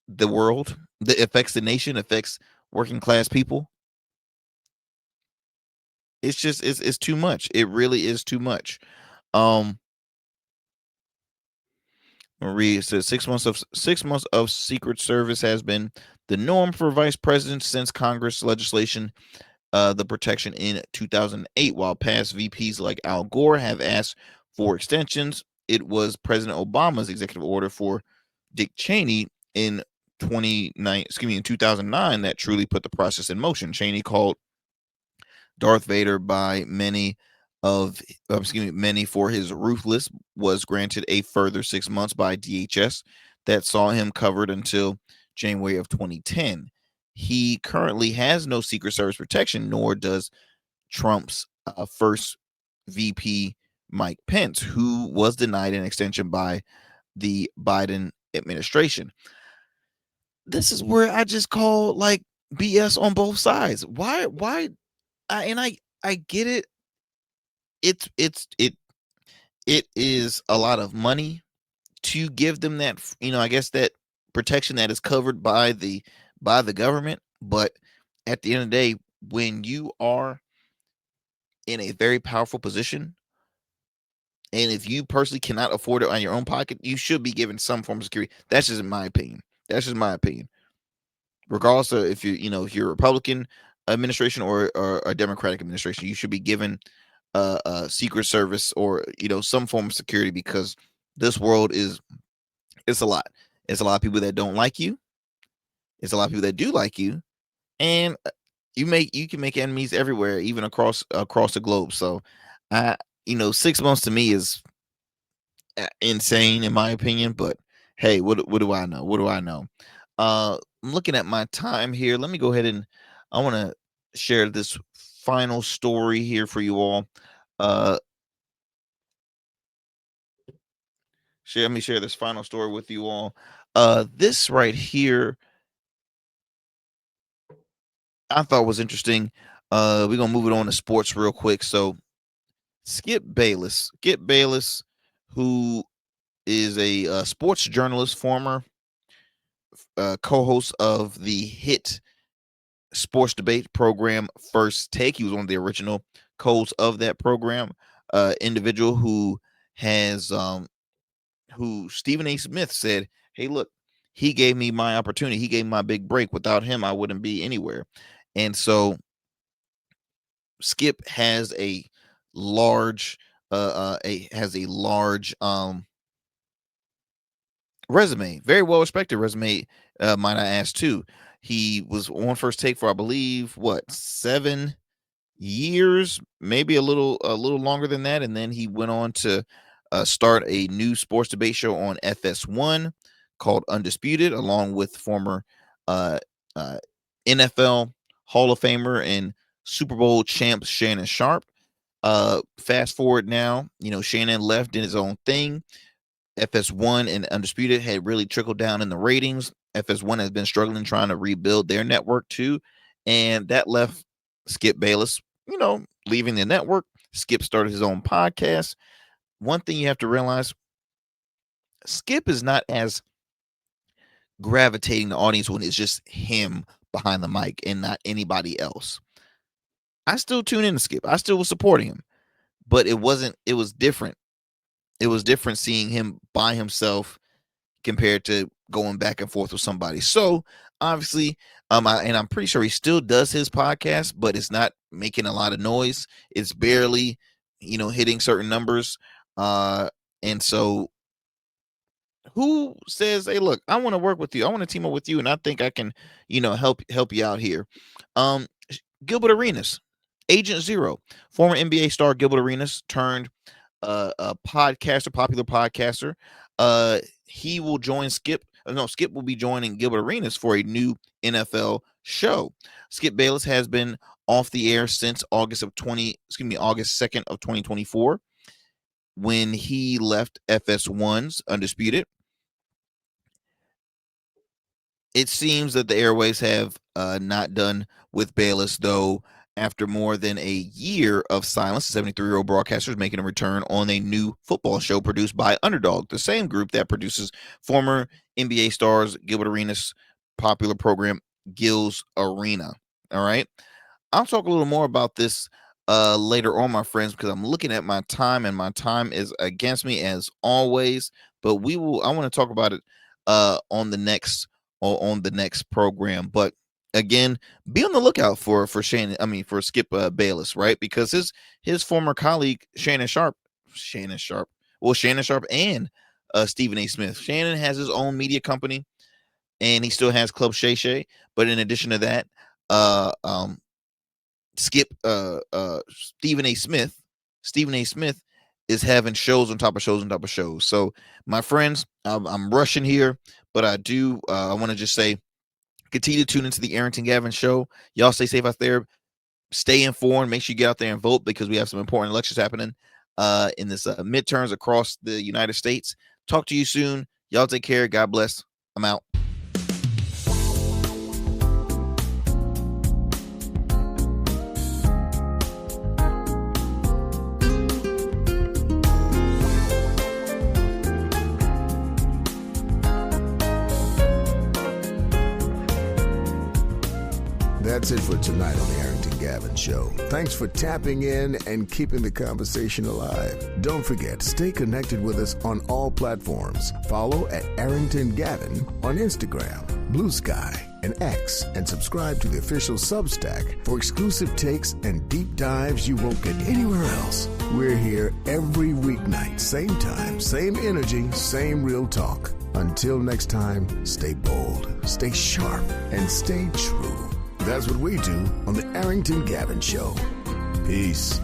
the world, affects the nation, affects working class people. It's just it's too much. It really is too much. Marie says 6 months of Secret Service has been the norm for vice presidents since Congress legislation the protection in 2008. While past VPs like Al Gore have asked for extensions, it was President Obama's executive order for Dick Cheney in 2009 that truly put the process in motion. Cheney, called Darth Vader by many for his ruthless, was granted a further 6 months by DHS that saw him covered until January of 2010. He currently has no Secret Service protection, nor does Trump's first VP, Mike Pence, who was denied an extension by the Biden administration. This is where I just call like BS on both sides. Why? I get it. It is a lot of money to give them that, I guess, that protection that is covered by the government. But at the end of the day, when you are in a very powerful position, and if you personally cannot afford it on your own pocket, you should be given some form of security. That's just my opinion. Regardless of if if you're a Republican administration or a Democratic administration, you should be given a Secret Service or some form of security, because this world it's a lot. It's a lot of people that don't like you. It's a lot of people that do like you, and you can make enemies everywhere, even across the globe. So, 6 months to me is insane in my opinion. But hey, what do I know? What do I know? looking at my time here. Let me go ahead and I want to share this final story here for you all. Let me share this final story with you all. This right here, I thought was interesting. We're gonna move it on to sports real quick. So, Skip Bayless, who is a sports journalist, former co-host of the hit sports debate program First Take. He was one of the original co-hosts of that program. Individual who has who Stephen A. Smith said, "Hey, look, he gave me my opportunity. He gave me my big break. Without him, I wouldn't be anywhere." And so Skip has a large resume, very well respected resume, might I ask too. He was on First Take for, I believe, 7 years, maybe a little longer than that, and then he went on to start a new sports debate show on FS1 called Undisputed, along with former NFL Hall of Famer and Super Bowl champ Shannon Sharp. Fast forward now, Shannon left, did his own thing. FS1 and Undisputed had really trickled down in the ratings. FS1 has been struggling trying to rebuild their network too, and that left Skip Bayless, leaving the network. Skip started his own podcast. One thing you have to realize, Skip is not as gravitating the audience when it's just him behind the mic and not anybody else. I still tune in to Skip. I still was supporting him, but it was different. It was different seeing him by himself compared to going back and forth with somebody. So obviously, I'm pretty sure he still does his podcast, but it's not making a lot of noise. It's barely, hitting certain numbers. And so who says, "Hey, look, I want to work with you. I want to team up with you, and I think I can, help you out here." Gilbert Arenas, Agent Zero, former NBA star Gilbert Arenas turned a popular podcaster. He will join Skip. No, Skip will be joining Gilbert Arenas for a new NFL show. Skip Bayless has been off the air since August 2nd of 2024, when he left FS1's Undisputed. It seems that the airways have not done with Bayless, though. After more than a year of silence, the 73-year-old broadcaster is making a return on a new football show produced by Underdog, the same group that produces former NBA stars Gilbert Arenas' popular program, Gil's Arena. All right. I'll talk a little more about this later on, my friends, because I'm looking at my time, and my time is against me as always. But I want to talk about it on the next program. But again, be on the lookout for Skip Bayless, right? Because his former colleague Shannon Sharp and Stephen A. Smith. Shannon has his own media company, and he still has Club Shay Shay. But in addition to that, Stephen A. Smith is having shows on top of shows on top of shows. So, my friends, I'm rushing here, but I want to just say, continue to tune into the Arrington Gavin show. Y'all stay safe out there. Stay informed. Make sure you get out there and vote, because we have some important elections happening in this midterms across the United States. Talk to you soon. Y'all take care. God bless. I'm out. That's it for tonight on the Arrington Gavin Show. Thanks for tapping in and keeping the conversation alive. Don't forget, stay connected with us on all platforms. Follow at Arrington Gavin on Instagram, Blue Sky, and X, and subscribe to the official Substack for exclusive takes and deep dives you won't get anywhere else. We're here every weeknight, same time, same energy, same real talk. Until next time, stay bold, stay sharp, and stay true. That's what we do on the Arrington Gavin Show. Peace.